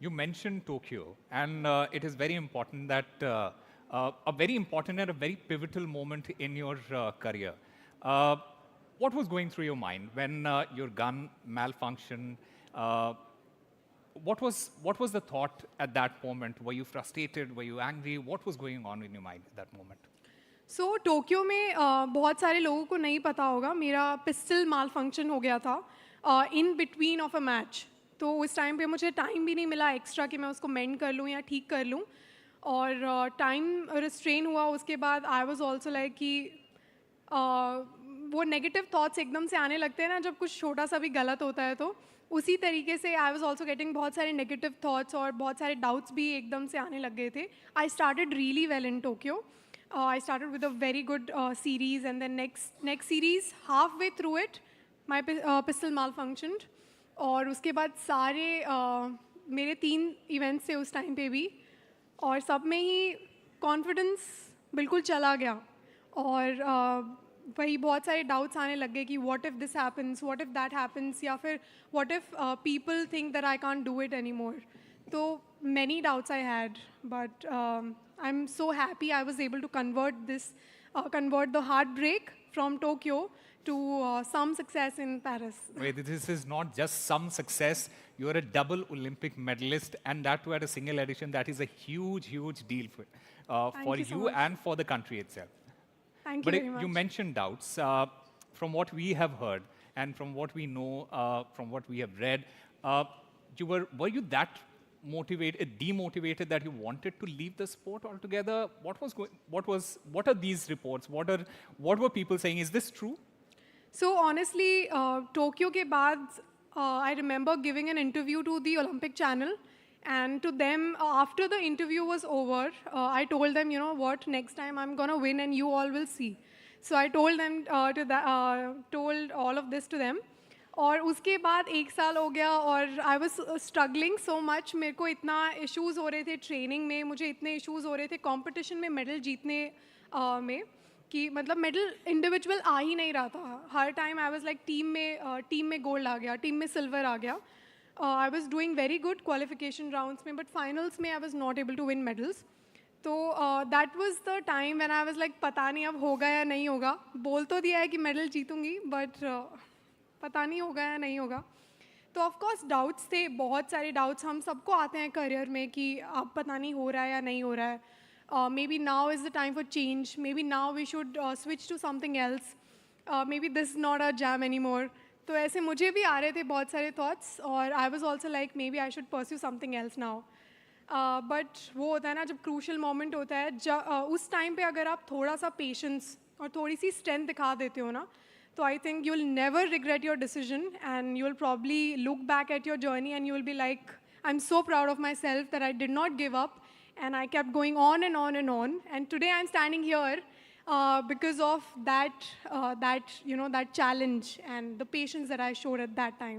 You mentioned Tokyo, and it is very important that a very important and a very pivotal moment in your career. Uh, what was going through your mind when your gun malfunctioned? Uh, what was the thought at that moment? Were you frustrated? Were you angry? What was going on in your mind at that moment? So Tokyo में बहुत सारे लोगों को नहीं पता होगा मेरा pistol माल function हो गया था in between of a match. तो उस टाइम पे मुझे टाइम भी नहीं मिला एक्स्ट्रा कि मैं उसको मेंड कर लूँ या ठीक कर लूँ। और टाइम रिस्ट्रेन हुआ उसके बाद आई वाज आल्सो लाइक कि वो नेगेटिव थॉट्स एकदम से आने लगते हैं ना जब कुछ छोटा सा भी गलत होता है। तो उसी तरीके से आई वाज आल्सो गेटिंग बहुत सारे नेगेटिव थॉट्स और बहुत सारे डाउट्स भी एकदम से आने लग गए थे। I started really well in Tokyo. I started with a very good series, and then next series halfway through it, my pistol malfunctioned. और उसके बाद सारे मेरे 3 इवेंट्स थे उस टाइम पे भी, और सब में ही कॉन्फिडेंस बिल्कुल चला गया। और वही बहुत सारे डाउट्स आने लग गए कि what if this happens, what if that happens, या फिर what if people think that I can't do it any more. तो many doubts I had, but I'm so happy I was able to convert the heartbreak from Tokyo to some success in Paris. Wait, this is not just some success. You're a double Olympic medalist, and that too at a single edition. That is a huge, huge deal Thank for you so you much. and for the country itself. Thank you But very you much. mentioned doubts. From what we have heard and from what we know, from what we have read, were you that demotivated that you wanted to leave the sport altogether? What are these reports? What were people saying? Is this true? So honestly, Tokyo के बाद I remember giving an interview to the Olympic Channel, and to them after the interview was over, I told them, you know what, next time I'm gonna win, and you all will see. So I told them told all of this to them. और उसके बाद 1 साल हो गया और I was struggling so much. मेरे को इतना इश्यूज़ हो रहे थे ट्रेनिंग में, मुझे इतने इश्यूज़ हो रहे थे कंपटीशन में मेडल जीतने में, कि मतलब मेडल इंडिविजुअल आ ही नहीं रहा था। हर time I was like team में गोल्ड आ गया, टीम में सिल्वर आ गया। I was doing very good qualification rounds में, बट फाइनल्स में I was not able to win medals. तो that was the time when I was like पता नहीं अब होगा या नहीं होगा। बोल तो दिया है कि मेडल जीतूंगी, बट पता नहीं होगा या नहीं होगा। तो ऑफ कोर्स डाउट्स थे, बहुत सारे डाउट्स हम सबको आते हैं करियर में कि अब पता नहीं हो रहा है या नहीं हो रहा है। Maybe now is the time for change, maybe now we should switch to something else, maybe this not a jam any more. तो ऐसे मुझे भी आ रहे थे बहुत सारे थॉट्स, और I was also like maybe I should pursue something else now. But वो होता है ना जब क्रूशल मोमेंट होता है, उस टाइम पे अगर आप थोड़ा सा पेशेंस और थोड़ी सी स्ट्रेंथ दिखा देते हो ना, so I think you'll never regret your decision, and you'll probably look back at your journey and you'll be like, I'm so proud of myself that I did not give up, and I kept going on and on and on. And today I'm standing here because of that challenge and the patience that I showed at that time.